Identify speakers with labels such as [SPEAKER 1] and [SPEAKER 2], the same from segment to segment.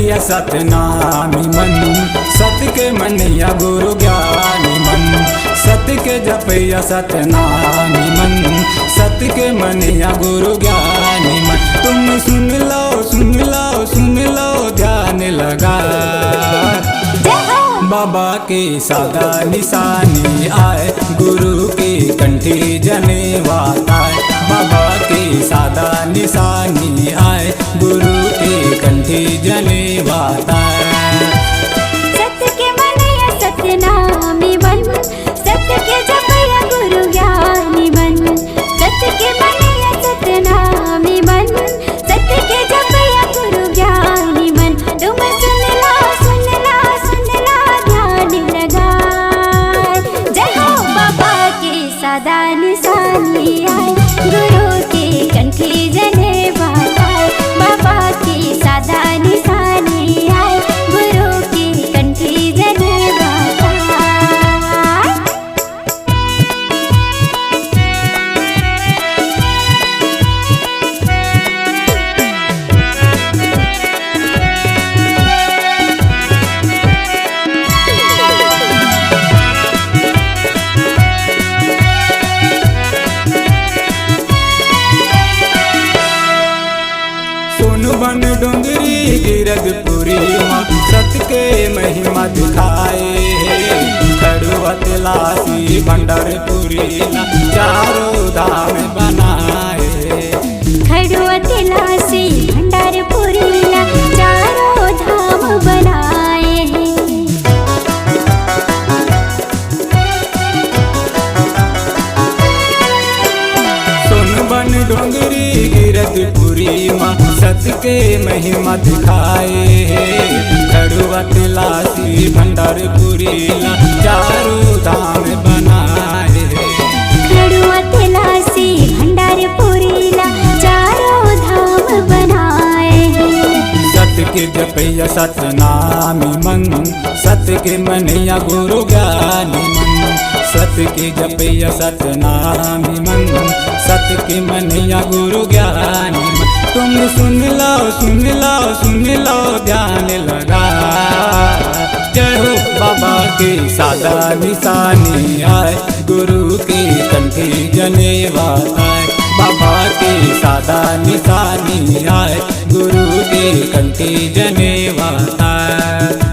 [SPEAKER 1] जपैया सतनामी मन, सत के मनैया गुरु ज्ञानी मन। सत के जपैया सतनामी मन, सत के मनैया गुरु ज्ञानी मन। तुम सुन लो सुन लो सुन लो ध्यान लगा, बाबा के सादा निशानी आए, गुरु के कंठी जनेवा आए। बाबा के सादा निशानी आए, गुरु के कंठी जनेवा आए।
[SPEAKER 2] सत के मनैया सतनामी मन, सत के जपैया गुरु ज्ञानी मन। सत के मनैया सतनामी मन, सत के जपैया गुरु ज्ञानी मन। तुम सुन लो सुन लो सुन लो ध्यान लगा, जय हो बाबा के सादा निशानी आए, गुरु के कंठी जनेवा आए। बाबा के सादा निशानी आए, गुरु के कंठी जनेवा आए।
[SPEAKER 1] सोनू बन डोंगरी गिरधपुरी माँ, सत के महिमा दिखाए। खड़ुआ तिलासी भंडारपुरी ना, चारों धाम बनाए।
[SPEAKER 2] खड़ुआ तिलासी भंडारपुरी ना, चारों धाम बनाए हैं।
[SPEAKER 1] सोनू बन डोंगरी गिरधपुरी माँ, सत के महिमा दिखाए। खड़ुआ तिलासी भंडारपुरी ना, चारों धाम बनाए।
[SPEAKER 2] खड़ुआ तिलासी भंडारपुरी ना, चारों धाम बनाए हैं।
[SPEAKER 1] सत के जपैया सतनामी मन, सत के मनैया गुरु ज्ञानी मन। सत के जपैया सतनामी मन, सत के मनैया गुरु ज्ञानी मन। तुम सुन लो सुन लो सुन लो ध्यान लगा, जय हो बाबा के सादा निशानी आए, गुरु के कंठी जनेवा आए। बाबा के सादा निशानी आए, गुरु के कंठी जनेवा आए।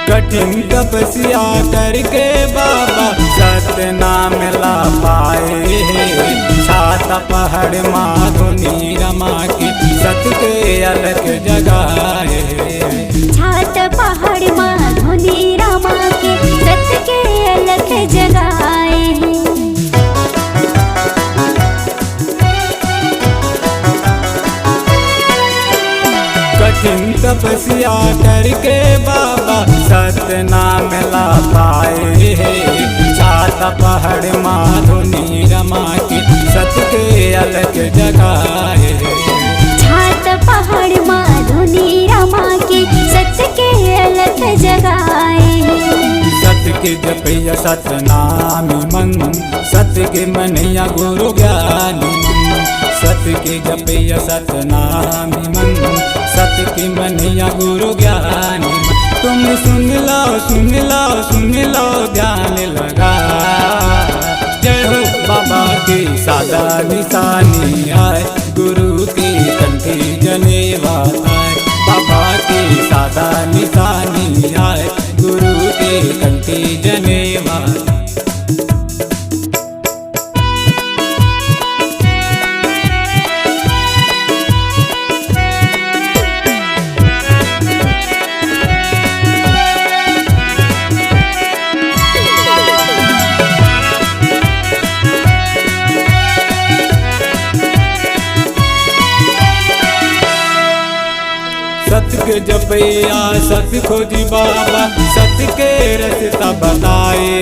[SPEAKER 1] कठिन तपस्या करके बाबा सतनाम ला पाए। छाता पहाड़ माधुनी रमा के, सत के अलग जगाए।
[SPEAKER 2] छात पहाड़ माधुनी रमा के, सत के अलग जगाए हैं।
[SPEAKER 1] कठिन तपस्या करके बाबा सतनाम ला पाए। छाता पहाड़ माधुनी रमा के, सत के अलग जगाए।
[SPEAKER 2] छात पहाड़ माधुनी रमा के, सत के अलग जगाए हैं।
[SPEAKER 1] सत के जपैया सतनामी मन, सत के मनैया गुरु ज्ञानी मन। सत के जपैया सतनामी मन, सत के मनैया गुरु ज्ञानी मन। तुम सुन लो सुन लो सुन लो ध्यान लगा, जय हो बाबा के सादा निशानी आए, गुरु के कंठी जनेवा आए। बाबा के सादा निशानी आए, गुरु के कंठी जनेवा। सत के जपैया सत खोजी बाबा सत के रास्ता बताए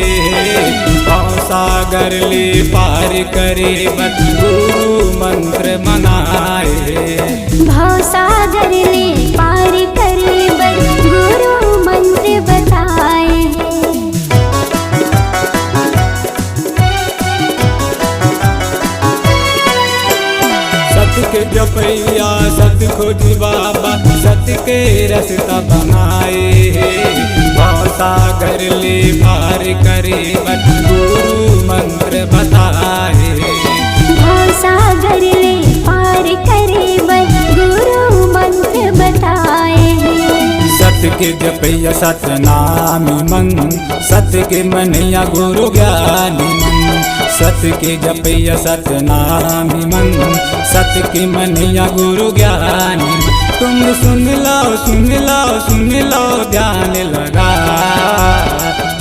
[SPEAKER 1] भव सागर ले पार करे बत गुरु मंत्र मनाए
[SPEAKER 2] भव सागर ले पार करे बत गुरु मंत्र बताए
[SPEAKER 1] सत के जपैया सत खोजी बाबा सत के रास्ता बनाए भव सागर ले पार करे बत गुरु मंत्र बताए
[SPEAKER 2] भव सागर ले पार करे बत गुरु मंत्र बताए
[SPEAKER 1] सत के जपैया सत नामी मन सत के मनैया गुरु ज्ञानी मन सत के जपैया सत नामी मन सत के मनैया गुरु ज्ञानी तुम सुन लो ध्यान लगा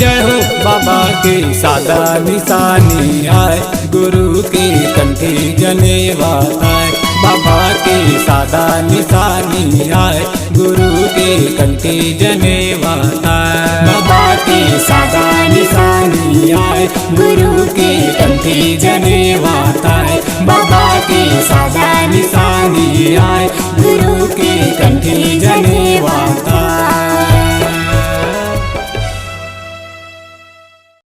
[SPEAKER 1] जय हो बाबा के सादा निशानी आए गुरु के कंठी जनेवा आए बाबा के सादा निशानी आए गुरु के कंठी जनेवा आए बाबा के सादा निशानी आए गुरु के कंठी जनेवा आए बाबा के सादा निशानी आए गुरु के कंठी जनेवा